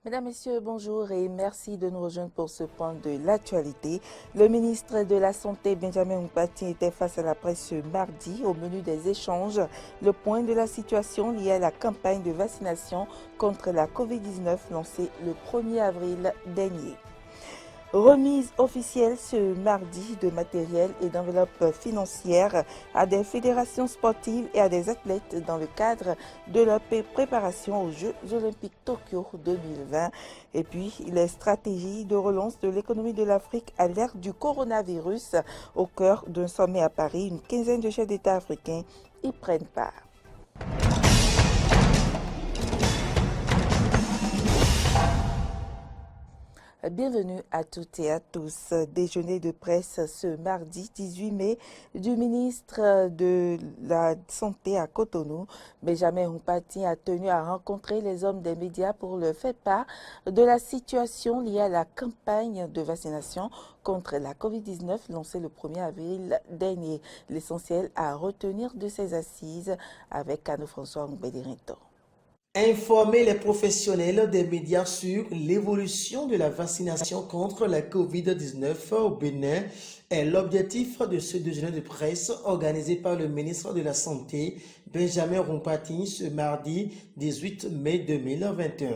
Mesdames, Messieurs, bonjour et merci de nous rejoindre pour ce point de l'actualité. Le ministre de la Santé, Benjamin Nkpati, était face à la presse ce mardi. Au menu des échanges, le point de la situation liée à la campagne de vaccination contre la COVID-19 lancée le 1er avril dernier. Remise officielle ce mardi de matériel et d'enveloppes financières à des fédérations sportives et à des athlètes dans le cadre de leur préparation aux Jeux Olympiques Tokyo 2020. Et puis, les stratégies de relance de l'économie de l'Afrique à l'ère du coronavirus. Au cœur d'un sommet à Paris, une quinzaine de chefs d'État africains y prennent part. Bienvenue à toutes et à tous. Déjeuner de presse ce mardi 18 mai du ministre de la Santé à Cotonou. Benjamin Nkpati a tenu à rencontrer les hommes des médias pour leur faire part de la situation liée à la campagne de vaccination contre la COVID-19 lancée le 1er avril dernier. L'essentiel à retenir de ces assises avec Anne-François Mbédirinto. Informer les professionnels des médias sur l'évolution de la vaccination contre la COVID-19 au Bénin est l'objectif de ce déjeuner de presse organisé par le ministre de la Santé, Benjamin Nkpati, ce mardi 18 mai 2021.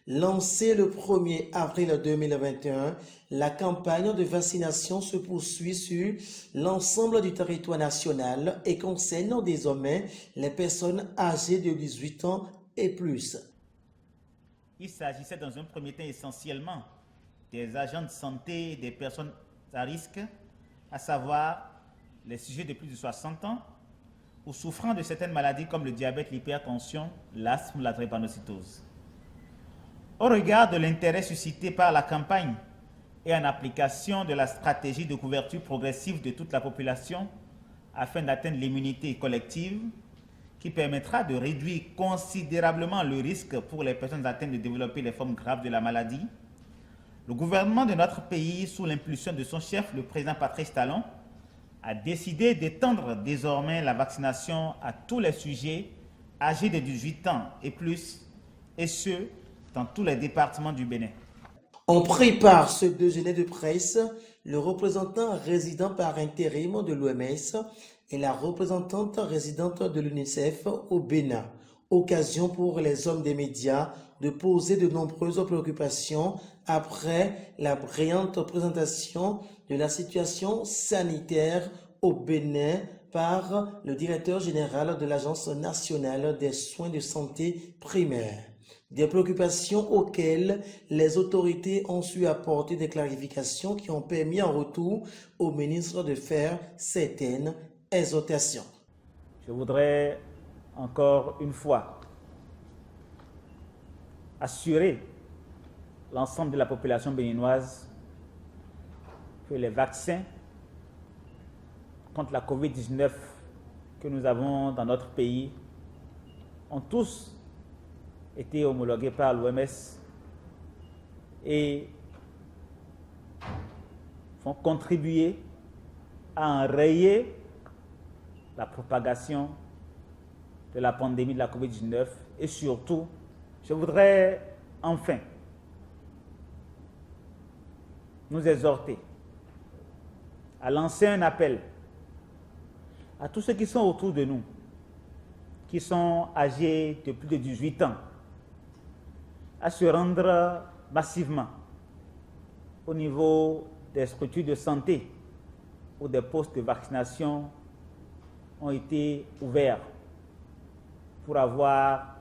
Lancée le 1er avril 2021, la campagne de vaccination se poursuit sur l'ensemble du territoire national et concerne désormais les personnes âgées de 18 ans et plus. Il s'agissait dans un premier temps essentiellement des agents de santé et des personnes à risque, à savoir les sujets de plus de 60 ans ou souffrant de certaines maladies comme le diabète, l'hypertension, l'asthme, la drépanocytose. Au regard de l'intérêt suscité par la campagne et en application de la stratégie de couverture progressive de toute la population afin d'atteindre l'immunité collective, qui permettra de réduire considérablement le risque pour les personnes atteintes de développer les formes graves de la maladie, le gouvernement de notre pays, sous l'impulsion de son chef, le président Patrice Talon, a décidé d'étendre désormais la vaccination à tous les sujets âgés de 18 ans et plus, et ce, dans tous les départements du Bénin. On prépare ce déjeuner de presse, le représentant résident par intérim de l'OMS et la représentante résidente de l'UNICEF au Bénin. Occasion pour les hommes des médias de poser de nombreuses préoccupations après la brillante présentation de la situation sanitaire au Bénin par le directeur général de l'Agence nationale des soins de santé primaire. Des préoccupations auxquelles les autorités ont su apporter des clarifications qui ont permis en retour au ministre de faire certaines exhortations. Je voudrais encore une fois assurer l'ensemble de la population béninoise que les vaccins contre la COVID-19 que nous avons dans notre pays ont tous été homologués par l'OMS et vont contribuer à enrayer la propagation de la pandémie de la COVID-19 et surtout, je voudrais enfin nous exhorter à lancer un appel à tous ceux qui sont autour de nous, qui sont âgés de plus de 18 ans, à se rendre massivement au niveau des structures de santé où des postes de vaccination ont été ouverts pour avoir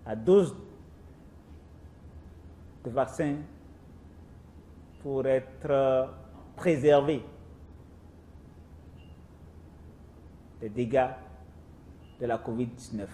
la dose de vaccin pour être préservé des dégâts de la COVID-19.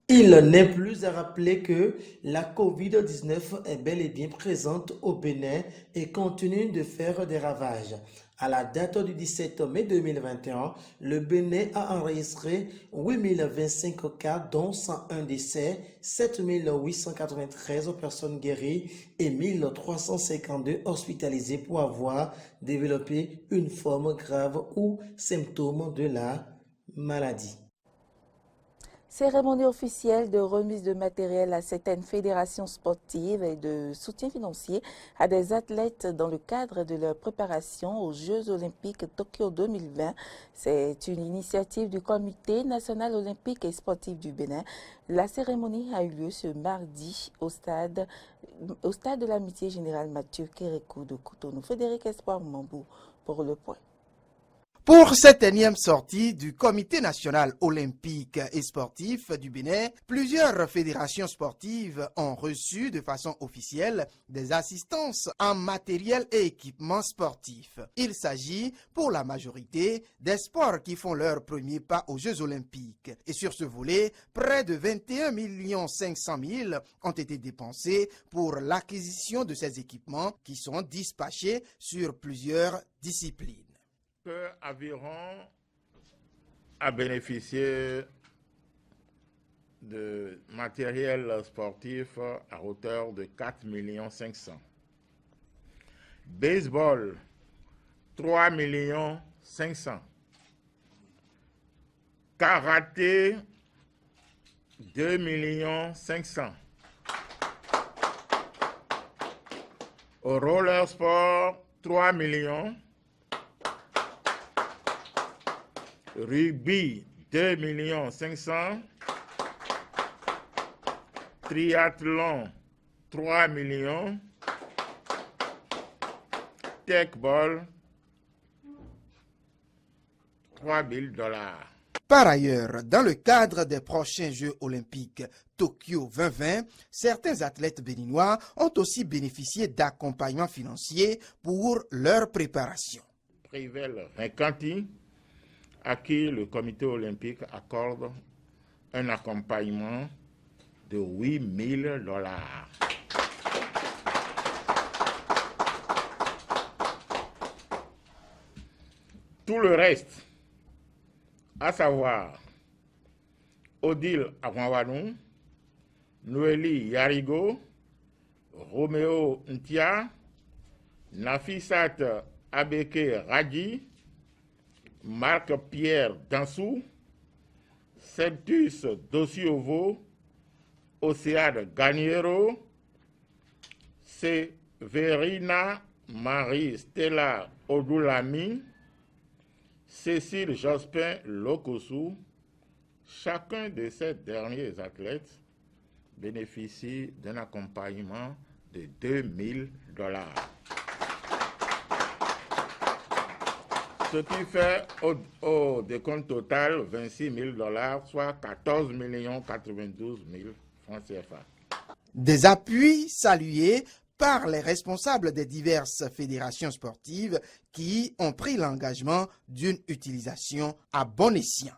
Il n'est plus à rappeler que la COVID-19 est bel et bien présente au Bénin et continue de faire des ravages. À la date du 17 mai 2021, le Bénin a enregistré 8025 cas, dont 101 décès, 7893 personnes guéries et 1352 hospitalisées pour avoir développé une forme grave ou symptôme de la maladie. Cérémonie officielle de remise de matériel à certaines fédérations sportives et de soutien financier à des athlètes dans le cadre de leur préparation aux Jeux olympiques Tokyo 2020. C'est une initiative du Comité national olympique et sportif du Bénin. La cérémonie a eu lieu ce mardi au stade de l'amitié générale Mathieu Kérékou de Cotonou. Frédéric Espoir Mambou pour le point. Pour cette énième sortie du Comité national olympique et sportif du Bénin, plusieurs fédérations sportives ont reçu de façon officielle des assistances en matériel et équipement sportif. Il s'agit pour la majorité des sports qui font leur premier pas aux Jeux olympiques. Et sur ce volet, près de 21 500 000 ont été dépensés pour l'acquisition de ces équipements qui sont dispatchés sur plusieurs disciplines. Aviron a bénéficié de matériel sportif à hauteur de 4 500 000. Baseball, 3 500 000. Karaté, 2 500 000. Au roller sport, 3 millions. Rugby, 2 500 000. Triathlon, 3 millions. Techball, 3 000 $. Par ailleurs, dans le cadre des prochains Jeux olympiques Tokyo 2020, certains athlètes béninois ont aussi bénéficié d'accompagnement financier pour leur préparation. Privel Rekanti, à qui le comité olympique accorde un accompagnement de 8 000 $. Tout le reste, à savoir Odile Awanwanou, Noélie Yarigo, Roméo Ntia, Nafisat Abeke Radji, Marc-Pierre Dansou, Septus Dosiovo, Océade Ganiero, Severina Marie-Stella Odoulami, Cécile Jospin Lokosu. Chacun de ces derniers athlètes bénéficie d'un accompagnement de 2 000 $. Ce qui fait au décompte total 26 000 $, soit 14 92 000 francs CFA. Des appuis salués par les responsables des diverses fédérations sportives qui ont pris l'engagement d'une utilisation à bon escient.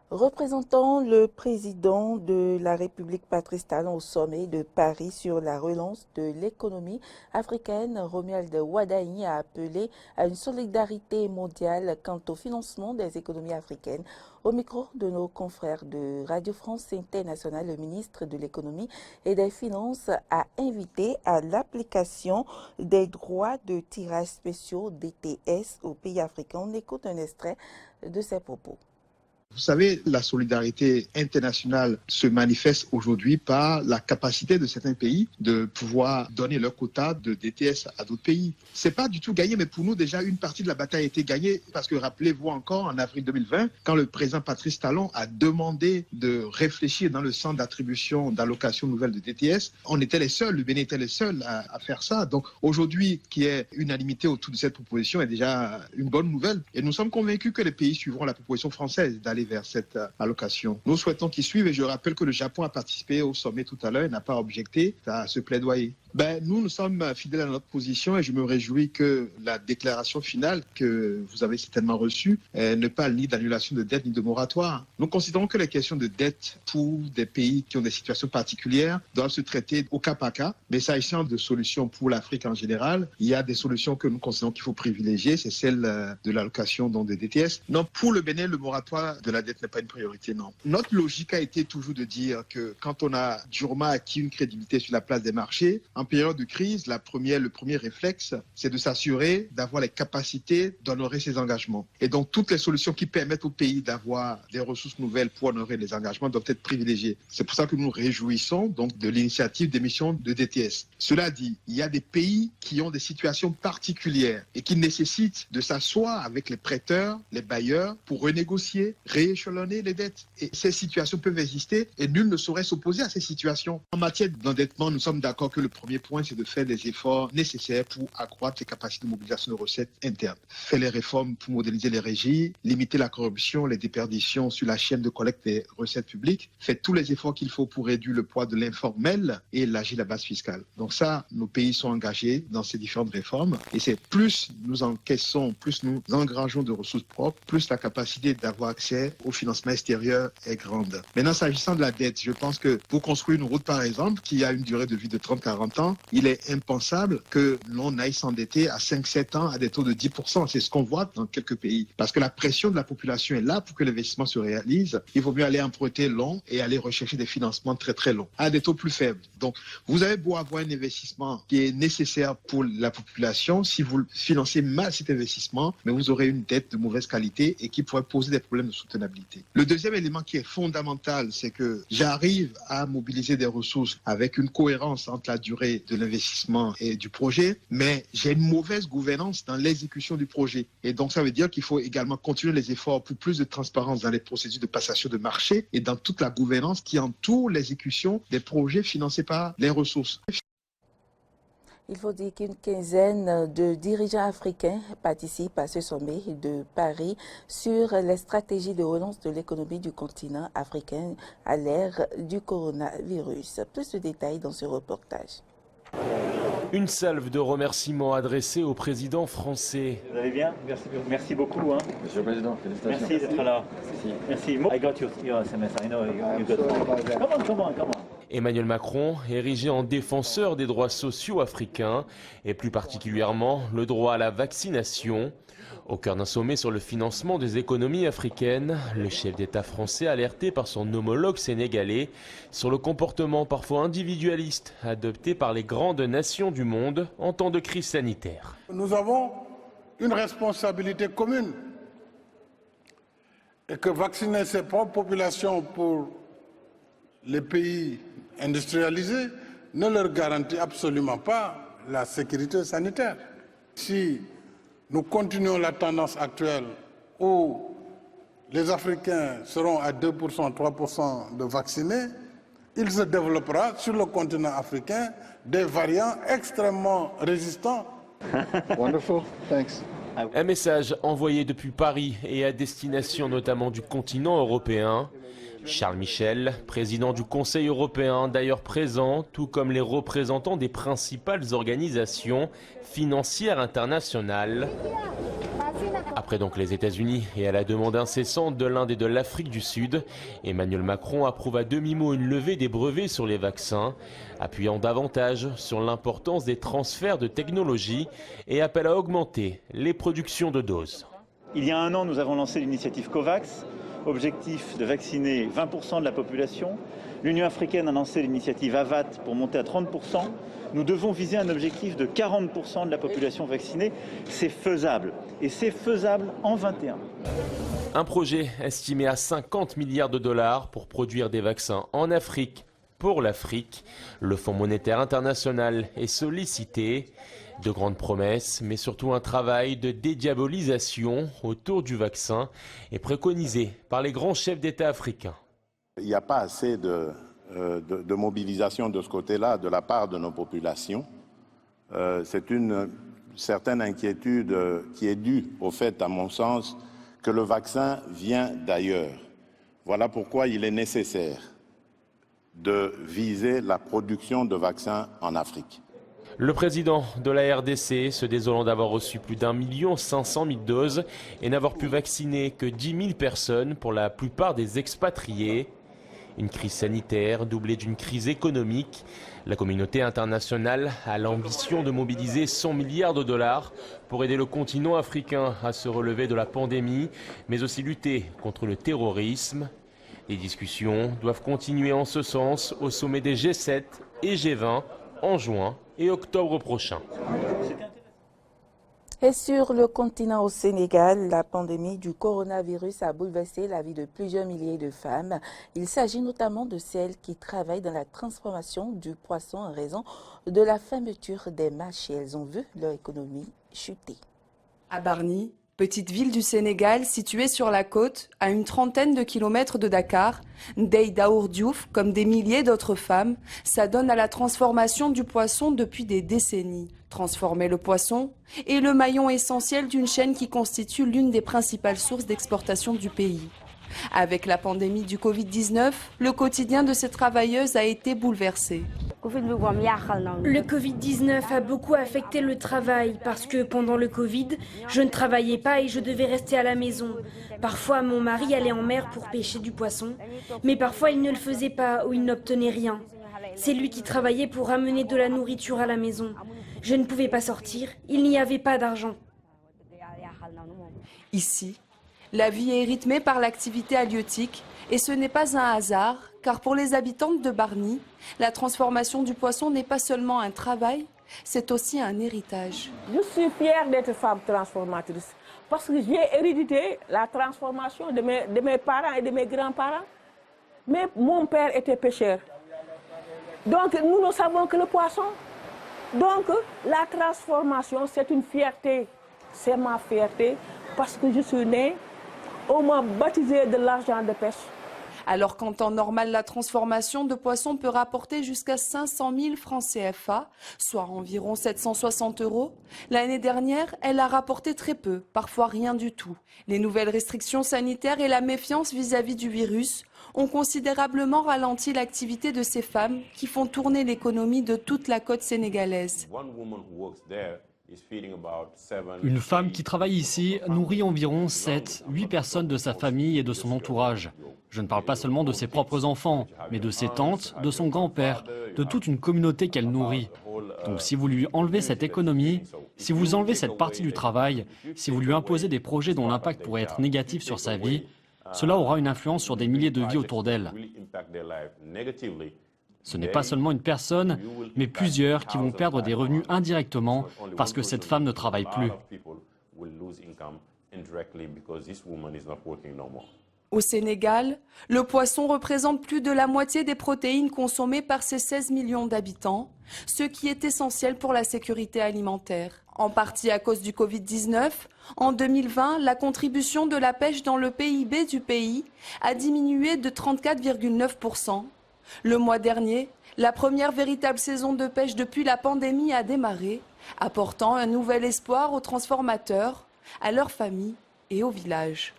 Représentant le président de la République Patrice Talon au sommet de Paris sur la relance de l'économie africaine, Romuald Wadaini a appelé à une solidarité mondiale quant au financement des économies africaines. Au micro de nos confrères de Radio France Internationale, le ministre de l'économie et des finances a invité à l'application des droits de tirage spéciaux DTS aux pays africains. On écoute un extrait de ses propos. Vous savez, la solidarité internationale se manifeste aujourd'hui par la capacité de certains pays de pouvoir donner leur quota de DTS à d'autres pays. C'est pas du tout gagné, mais pour nous, déjà, une partie de la bataille a été gagnée parce que rappelez-vous encore, en avril 2020, quand le président Patrice Talon a demandé de réfléchir dans le sens d'attribution, d'allocation nouvelle de DTS, on était les seuls, le Bénin était les seuls à faire ça. Donc aujourd'hui, qu'il y ait unanimité autour de cette proposition est déjà une bonne nouvelle. Et nous sommes convaincus que les pays suivront la proposition française d'aller vers cette allocation. Nous souhaitons qu'ils suivent et je rappelle que le Japon a participé au sommet tout à l'heure et n'a pas objecté à ce plaidoyer. Nous sommes fidèles à notre position et je me réjouis que la déclaration finale que vous avez certainement reçue ne parle ni d'annulation de dette ni de moratoire. Nous considérons que les questions de dette pour des pays qui ont des situations particulières doivent se traiter au cas par cas, mais s'agissant de solutions pour l'Afrique en général, il y a des solutions que nous considérons qu'il faut privilégier, c'est celle de l'allocation de DTS. Non, pour le Bénin, le moratoire de de la dette n'est pas une priorité, non. Notre logique a été toujours de dire que quand on a durement acquis une crédibilité sur la place des marchés, en période de crise, le premier réflexe, c'est de s'assurer d'avoir les capacités d'honorer ses engagements. Et donc, toutes les solutions qui permettent au pays d'avoir des ressources nouvelles pour honorer les engagements doivent être privilégiées. C'est pour ça que nous nous réjouissons donc de l'initiative d'émission de DTS. Cela dit, il y a des pays qui ont des situations particulières et qui nécessitent de s'asseoir avec les prêteurs, les bailleurs, pour renégocier, rééchelonner les dettes. Et ces situations peuvent exister et nul ne saurait s'opposer à ces situations. En matière d'endettement, nous sommes d'accord que le premier point, c'est de faire des efforts nécessaires pour accroître les capacités de mobilisation de recettes internes. Faire les réformes pour moderniser les régies, limiter la corruption, les déperditions sur la chaîne de collecte des recettes publiques, faire tous les efforts qu'il faut pour réduire le poids de l'informel et élargir la base fiscale. Donc ça, nos pays sont engagés dans ces différentes réformes et c'est plus nous encaissons, plus nous engrangeons de ressources propres, plus la capacité d'avoir accès au financement extérieur est grande. Maintenant, s'agissant de la dette, je pense que pour construire une route, par exemple, qui a une durée de vie de 30-40 ans, il est impensable que l'on aille s'endetter à 5-7 ans à des taux de 10%. C'est ce qu'on voit dans quelques pays. Parce que la pression de la population est là pour que l'investissement se réalise. Il vaut mieux aller emprunter long et aller rechercher des financements très très longs, à des taux plus faibles. Donc, vous avez beau avoir un investissement qui est nécessaire pour la population, si vous financez mal cet investissement, mais vous aurez une dette de mauvaise qualité et qui pourrait poser des problèmes de soutenabilité. Le deuxième élément qui est fondamental, c'est que j'arrive à mobiliser des ressources avec une cohérence entre la durée de l'investissement et du projet, mais j'ai une mauvaise gouvernance dans l'exécution du projet. Et donc, ça veut dire qu'il faut également continuer les efforts pour plus de transparence dans les procédures de passation de marché et dans toute la gouvernance qui entoure l'exécution des projets financés par les ressources. Il faut dire qu'une quinzaine de dirigeants africains participent à ce sommet de Paris sur les stratégies de relance de l'économie du continent africain à l'ère du coronavirus. Plus de détails dans ce reportage. Une salve de remerciements adressée au président français. Vous allez bien? Merci beaucoup. Hein. Monsieur le Président, félicitations. Merci d'être là. Merci. I got your SMS. I know you got one. Come on. Emmanuel Macron, érigé en défenseur des droits sociaux africains, et plus particulièrement le droit à la vaccination. Au cœur d'un sommet sur le financement des économies africaines, le chef d'État français alerté par son homologue sénégalais sur le comportement parfois individualiste adopté par les grandes nations du monde en temps de crise sanitaire. Nous avons une responsabilité commune et que vacciner ses propres populations pour les pays industrialisés ne leur garantit absolument pas la sécurité sanitaire. Si nous continuons la tendance actuelle où les Africains seront à 2%, 3% de vaccinés, il se développera sur le continent africain des variants extrêmement résistants. Wonderful, thanks. Un message envoyé depuis Paris et à destination notamment du continent européen. Charles Michel, président du Conseil européen, d'ailleurs présent, tout comme les représentants des principales organisations financières internationales. Après donc les États-Unis et à la demande incessante de l'Inde et de l'Afrique du Sud, Emmanuel Macron approuve à demi-mot une levée des brevets sur les vaccins, appuyant davantage sur l'importance des transferts de technologie et appelle à augmenter les productions de doses. Il y a un an, nous avons lancé l'initiative COVAX. Objectif de vacciner 20% de la population. L'Union africaine a lancé l'initiative AVAT pour monter à 30%. Nous devons viser un objectif de 40% de la population vaccinée. C'est faisable. Et c'est faisable en 21. Un projet estimé à 50 milliards de dollars pour produire des vaccins en Afrique pour l'Afrique. Le Fonds monétaire international est sollicité. De grandes promesses, mais surtout un travail de dédiabolisation autour du vaccin est préconisé par les grands chefs d'État africains. Il n'y a pas assez de mobilisation de ce côté-là de la part de nos populations. C'est une certaine inquiétude qui est due au fait, à mon sens, que le vaccin vient d'ailleurs. Voilà pourquoi il est nécessaire de viser la production de vaccins en Afrique. Le président de la RDC se désolant d'avoir reçu plus d'1 500 000 doses et n'avoir pu vacciner que 10 000 personnes, pour la plupart des expatriés. Une crise sanitaire doublée d'une crise économique. La communauté internationale a l'ambition de mobiliser 100 milliards de dollars pour aider le continent africain à se relever de la pandémie, mais aussi lutter contre le terrorisme. Les discussions doivent continuer en ce sens au sommet des G7 et G20 en juin et octobre prochain. Et sur le continent au Sénégal, la pandémie du coronavirus a bouleversé la vie de plusieurs milliers de femmes. Il s'agit notamment de celles qui travaillent dans la transformation du poisson en raison de la fermeture des marchés. Elles ont vu leur économie chuter. À Bargny, petite ville du Sénégal située sur la côte, à une trentaine de kilomètres de Dakar, Ndeye Daour Diouf, comme des milliers d'autres femmes, s'adonne à la transformation du poisson depuis des décennies. Transformer le poisson est le maillon essentiel d'une chaîne qui constitue l'une des principales sources d'exportation du pays. Avec la pandémie du Covid-19, le quotidien de ces travailleuses a été bouleversé. Le Covid-19 a beaucoup affecté le travail parce que pendant le Covid, je ne travaillais pas et je devais rester à la maison. Parfois, mon mari allait en mer pour pêcher du poisson, mais parfois il ne le faisait pas ou il n'obtenait rien. C'est lui qui travaillait pour ramener de la nourriture à la maison. Je ne pouvais pas sortir, il n'y avait pas d'argent. Ici, la vie est rythmée par l'activité halieutique et ce n'est pas un hasard, car pour les habitantes de Bargny, la transformation du poisson n'est pas seulement un travail, c'est aussi un héritage. Je suis fière d'être femme transformatrice parce que j'ai hérité la transformation de mes parents et de mes grands-parents. Mais mon père était pêcheur. Donc nous ne savons que le poisson. Donc la transformation, c'est une fierté. C'est ma fierté parce que je suis née, on m'a baptisé de l'argent de pêche. Alors qu'en temps normal, la transformation de poissons peut rapporter jusqu'à 500 000 francs CFA, soit environ 760 €, l'année dernière, elle a rapporté très peu, parfois rien du tout. Les nouvelles restrictions sanitaires et la méfiance vis-à-vis du virus ont considérablement ralenti l'activité de ces femmes qui font tourner l'économie de toute la côte sénégalaise. Une femme qui travaille ici nourrit environ 7-8 personnes de sa famille et de son entourage. Je ne parle pas seulement de ses propres enfants, mais de ses tantes, de son grand-père, de toute une communauté qu'elle nourrit. Donc si vous lui enlevez cette économie, si vous enlevez cette partie du travail, si vous lui imposez des projets dont l'impact pourrait être négatif sur sa vie, cela aura une influence sur des milliers de vies autour d'elle. Ce n'est pas seulement une personne, mais plusieurs qui vont perdre des revenus indirectement parce que cette femme ne travaille plus. Au Sénégal, le poisson représente plus de la moitié des protéines consommées par ses 16 millions d'habitants, ce qui est essentiel pour la sécurité alimentaire. En partie à cause du Covid-19, en 2020, la contribution de la pêche dans le PIB du pays a diminué de 34,9%. Le mois dernier, la première véritable saison de pêche depuis la pandémie a démarré, apportant un nouvel espoir aux transformateurs, à leurs familles et aux villages.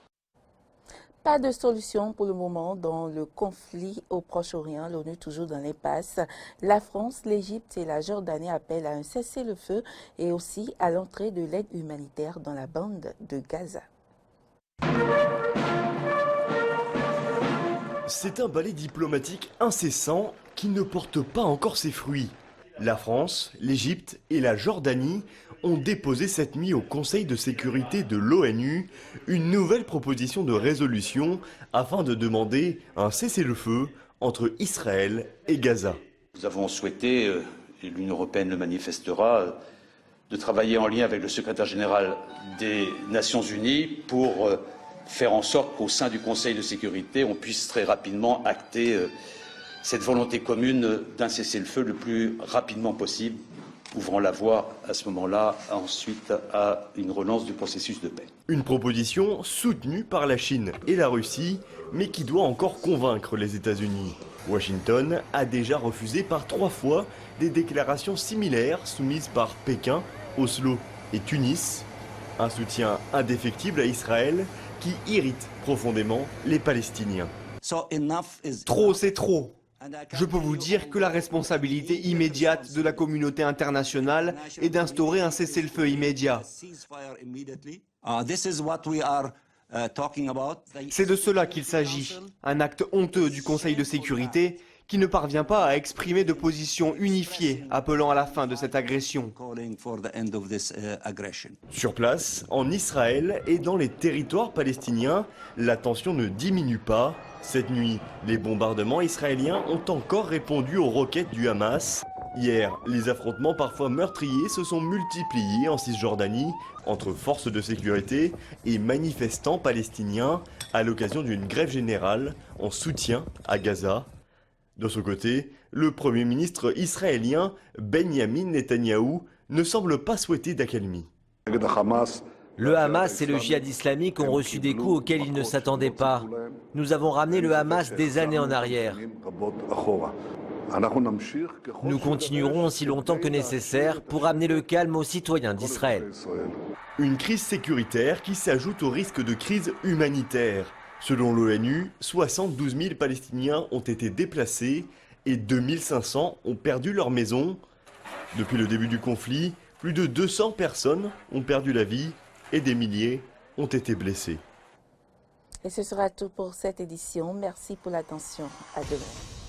Pas de solution pour le moment dans le conflit au Proche-Orient, l'ONU toujours dans l'impasse. La France, l'Égypte et la Jordanie appellent à un cessez-le-feu et aussi à l'entrée de l'aide humanitaire dans la bande de Gaza. C'est un balai diplomatique incessant qui ne porte pas encore ses fruits. La France, l'Égypte et la Jordanie ont déposé cette nuit au Conseil de sécurité de l'ONU une nouvelle proposition de résolution afin de demander un cessez-le-feu entre Israël et Gaza. Nous avons souhaité, et l'Union européenne le manifestera, de travailler en lien avec le secrétaire général des Nations Unies pour faire en sorte qu'au sein du Conseil de sécurité, on puisse très rapidement acter cette volonté commune d'un cessez-le-feu le plus rapidement possible, ouvrant la voie à ce moment-là ensuite à une relance du processus de paix. Une proposition soutenue par la Chine et la Russie, mais qui doit encore convaincre les États-Unis. Washington a déjà refusé par 3 fois des déclarations similaires soumises par Pékin, Oslo et Tunis. Un soutien indéfectible à Israël qui irrite profondément les Palestiniens. Trop, c'est trop. Je peux vous dire que la responsabilité immédiate de la communauté internationale est d'instaurer un cessez-le-feu immédiat. C'est de cela qu'il s'agit. Un acte honteux du Conseil de sécurité qui ne parvient pas à exprimer de position unifiée appelant à la fin de cette agression. Sur place, en Israël et dans les territoires palestiniens, la tension ne diminue pas. Cette nuit, les bombardements israéliens ont encore répondu aux roquettes du Hamas. Hier, les affrontements parfois meurtriers se sont multipliés en Cisjordanie entre forces de sécurité et manifestants palestiniens à l'occasion d'une grève générale en soutien à Gaza. De son côté, le Premier ministre israélien Benjamin Netanyahou ne semble pas souhaiter d'accalmie. Le Hamas et le djihad islamique ont reçu des coups auxquels ils ne s'attendaient pas. Nous avons ramené le Hamas des années en arrière. Nous continuerons aussi longtemps que nécessaire pour amener le calme aux citoyens d'Israël. Une crise sécuritaire qui s'ajoute au risque de crise humanitaire. Selon l'ONU, 72 000 Palestiniens ont été déplacés et 2500 ont perdu leur maison. Depuis le début du conflit, plus de 200 personnes ont perdu la vie et des milliers ont été blessés. Et ce sera tout pour cette édition. Merci pour l'attention. À demain.